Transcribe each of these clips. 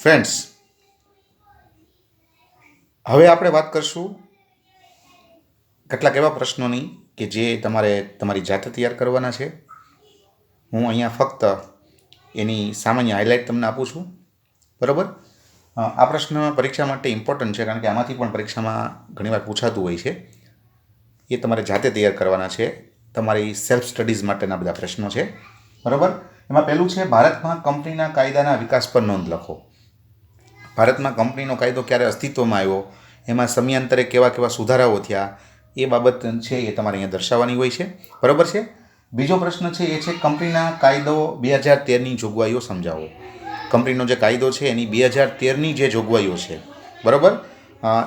Friends, હવે આપણે વાત કરશું કેટલાક એવા પ્રશ્નોની કે જે તમારે તમારી જાતે તૈયાર કરવાના છે. હું અહીંયા ફક્ત એની સામાન્ય હાઇલાઇટ તમને આપું છું. બરાબર? આ પ્રશ્ન પરીક્ષા માટે ઇમ્પોર્ટન્ટ છે કારણ કે આમાંથી પણ પરીક્ષામાં ઘણીવાર પૂછાતું હોય છે. એ તમારે જાતે તૈયાર કરવાના છે. તમારી સેલ્ફ સ્ટડીઝ માટેના બધા પ્રશ્નો છે. બરાબર? એમાં પહેલું છે, ભારતમાં કંપનીના કાયદાના વિકાસ પર નોંધ લખો. ભારતમાં કંપનીનો કાયદો ક્યારે અસ્તિત્વમાં આવ્યો, એમાં સમયાંતરે કેવા કેવા સુધારાઓ થયા, એ બાબત છે એ તમારે અહીંયા દર્શાવવાની હોય છે. બરાબર છે? બીજો પ્રશ્ન છે એ છે, કંપનીના કાયદો 2013ની જોગવાઈઓ સમજાવો. કંપનીનો જે કાયદો છે એની 2013ની જે જોગવાઈઓ છે, બરાબર,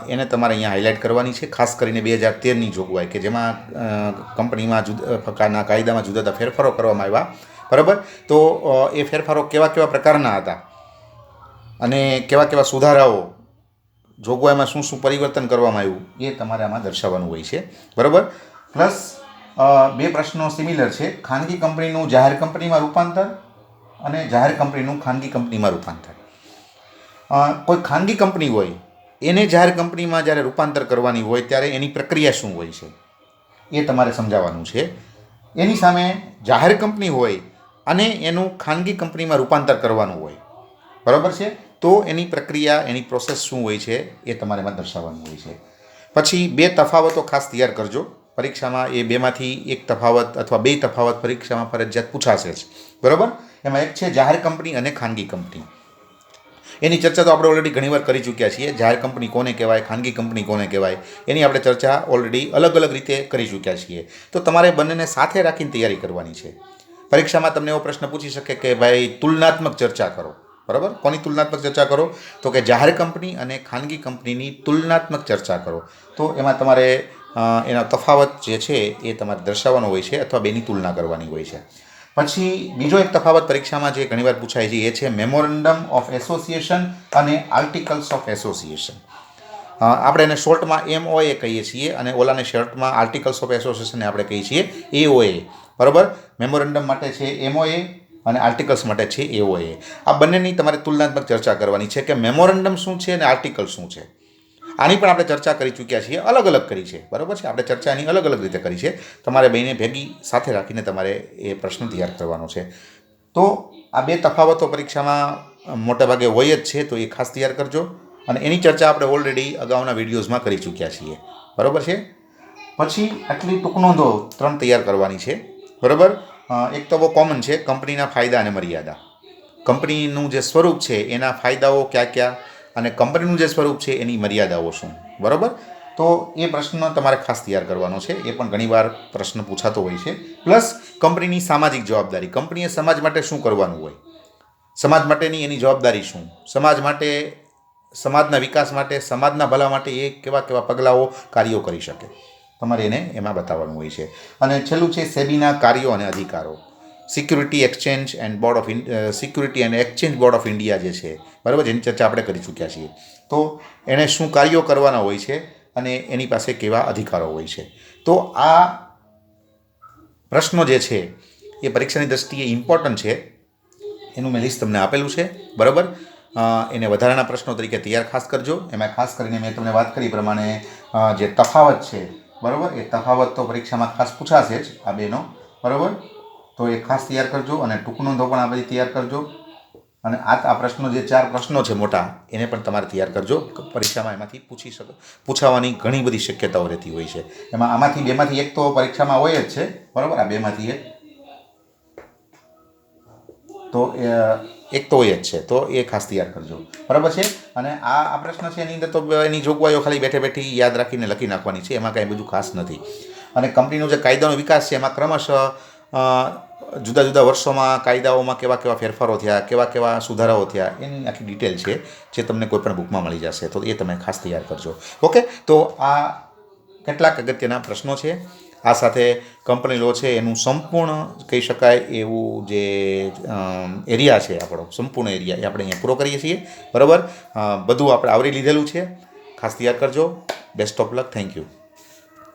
એને તમારે અહીંયા હાઇલાઇટ કરવાની છે. ખાસ કરીને 2013ની જોગવાઈ કે જેમાં કંપનીમાં પ્રકારના કાયદામાં જુદા જુદા ફેરફારો કરવામાં આવ્યા. બરાબર? તો એ ફેરફારો કેવા કેવા પ્રકારના હતા અને કેવા કેવા સુધારાઓ, જોગવાઈમાં શું શું પરિવર્તન કરવામાં આવ્યું, એ તમારે આમાં દર્શાવવાનું હોય છે. બરાબર? પ્લસ બે પ્રશ્નો સિમિલર છે, ખાનગી કંપનીનું જાહેર કંપનીમાં રૂપાંતર અને જાહેર કંપનીનું ખાનગી કંપનીમાં રૂપાંતર. કોઈ ખાનગી કંપની હોય એને જાહેર કંપનીમાં જ્યારે રૂપાંતર કરવાની હોય ત્યારે એની પ્રક્રિયા શું હોય છે એ તમારે સમજાવવાનું છે. એની સામે જાહેર કંપની હોય અને એનું ખાનગી કંપનીમાં રૂપાંતર કરવાનું હોય, બરાબર છે, તો એની પ્રક્રિયા, એની પ્રોસેસ શું હોય છે એ તમારે એમાં દર્શાવવાનું હોય છે. પછી બે તફાવતો ખાસ તૈયાર કરજો. પરીક્ષામાં એ બેમાંથી એક તફાવત અથવા બે તફાવત પરીક્ષામાં ફરજિયાત પૂછાશે જ. બરાબર? એમાં એક છે જાહેર કંપની અને ખાનગી કંપની. એની ચર્ચા તો આપણે ઓલરેડી ઘણીવાર કરી ચૂક્યા છીએ. જાહેર કંપની કોને કહેવાય, ખાનગી કંપની કોને કહેવાય, એની આપણે ચર્ચા ઓલરેડી અલગ અલગ રીતે કરી ચૂક્યા છીએ. તો તમારે બંનેને સાથે રાખીને તૈયારી કરવાની છે. પરીક્ષામાં તમને એવો પ્રશ્ન પૂછી શકે કે ભાઈ તુલનાત્મક ચર્ચા કરો. બરાબર? કોની તુલનાત્મક ચર્ચા કરો? તો કે જાહેર કંપની અને ખાનગી કંપનીની તુલનાત્મક ચર્ચા કરો. તો એમાં તમારે એના તફાવત જે છે એ તમારે દર્શાવવાનો હોય છે અથવા બેની તુલના કરવાની હોય છે. પછી બીજો એક તફાવત પરીક્ષામાં જે ઘણીવાર પૂછાય છે એ છે મેમોરેન્ડમ ઓફ એસોસિએશન અને આર્ટિકલ્સ ઓફ એસોસિએશન. આપણે એને શોર્ટમાં MOA કહીએ છીએ અને ઓલાને શોર્ટમાં આર્ટિકલ્સ ઓફ એસોસિએશનને આપણે કહીએ છીએ AOA. બરાબર? મેમોરેન્ડમ માટે છે MOA અને આર્ટિકલ્સ માટે છે AOA. આ બંનેની તમારે તુલનાત્મક ચર્ચા કરવાની છે કે મેમોરેન્ડમ શું છે અને આર્ટિકલ શું છે. આની પણ આપણે ચર્ચા કરી ચૂક્યા છીએ, અલગ અલગ કરી છે. બરાબર છે? આપણે ચર્ચા એની અલગ અલગ રીતે કરી છે. તમારે બેને ભેગી સાથે રાખીને તમારે એ પ્રશ્ન તૈયાર કરવાનો છે. તો આ બે તફાવતો પરીક્ષામાં મોટાભાગે હોય જ છે, તો એ ખાસ તૈયાર કરજો. અને એની ચર્ચા આપણે ઓલરેડી અગાઉના વિડીયોઝમાં કરી ચૂક્યા છીએ. બરાબર છે? પછી આટલી ટૂંક નોંધો 3 તૈયાર કરવાની છે. બરાબર? એક તો બહુ કોમન છે, કંપનીના ફાયદા અને મર્યાદા. કંપનીનું જે સ્વરૂપ છે એના ફાયદાઓ ક્યાં ક્યાં અને કંપનીનું જે સ્વરૂપ છે એની મર્યાદાઓ શું. બરાબર? તો એ પ્રશ્ન તમારે ખાસ તૈયાર કરવાનો છે. એ પણ ઘણીવાર પ્રશ્ન પૂછાતો હોય છે. પ્લસ કંપનીની સામાજિક જવાબદારી. કંપનીએ સમાજ માટે શું કરવાનું હોય, સમાજ માટેની એની જવાબદારી શું, સમાજ માટે, સમાજના વિકાસ માટે, સમાજના ભલા માટે એ કેવા કેવા પગલાઓ, કાર્યો કરી શકે, તમારે એને એમાં બતાવવાનું હોય છે. અને છેલ્લું છે સેબીના કાર્યો અને અધિકારો. Security exchange and exchange board of India જે છે, બરાબર, જેની ચર્ચા આપણે કરી ચૂક્યા છીએ. તો એણે શું કાર્યો કરવાના હોય છે અને એની પાસે કેવા અધિકારો હોય છે. તો આ પ્રશ્નો જે છે એ પરીક્ષાની દ્રષ્ટિએ ઇમ્પોર્ટન્ટ છે. એનું મેં લિસ્ટ તમને આપેલું છે. બરાબર? એને વધારાના પ્રશ્નો તરીકે તૈયાર ખાસ કરજો. એમાં ખાસ કરીને મેં તમને વાત કરી પ્રમાણે જે તફાવત છે, બરાબર, એ તફાવત તો પરીક્ષામાં ખાસ પૂછાશે જ આ બેનો. બરાબર? તો એ ખાસ તૈયાર કરજો અને ટૂંક નોંધો પણ આ બધી તૈયાર કરજો. અને આ પ્રશ્નો, જે 4 પ્રશ્નો છે મોટા, એને પણ તમારે તૈયાર કરજો. પરીક્ષામાં એમાંથી પૂછાવાની ઘણી બધી શક્યતાઓ રહેતી હોય છે. એમાં આમાંથી બેમાંથી એક તો પરીક્ષામાં હોય જ છે. બરાબર? આ બેમાંથી એક તો હોય જ છે. તો એ ખાસ તૈયાર કરજો. બરાબર છે? અને આ પ્રશ્ન છે એની અંદર તો એની જોગવાઈઓ ખાલી બેઠે બેઠી યાદ રાખીને લખી નાખવાની છે. એમાં કાંઈ બધું ખાસ નથી. અને કંપનીનો જે કાયદાનો વિકાસ છે એમાં ક્રમશઃ જુદા જુદા વર્ષોમાં કાયદાઓમાં કેવા કેવા ફેરફારો થયા, કેવા કેવા સુધારાઓ થયા, એની આખી ડિટેલ છે જે તમને કોઈ પણ બુકમાં મળી જશે. તો એ તમે ખાસ તૈયાર કરજો. ઓકે? તો આ કેટલાક અગત્યના પ્રશ્નો છે. આ સાથે કંપની લો છે એનું સંપૂર્ણ કહી શકાય એવું જે એરિયા છે, આપણો સંપૂર્ણ એરિયા, એ આપણે અહીંયા પૂરો કરીએ છીએ. બરાબર? બધું આપણે આવરી લીધેલું છે. ખાસ તૈયાર કરજો. Best of luck. Thank you.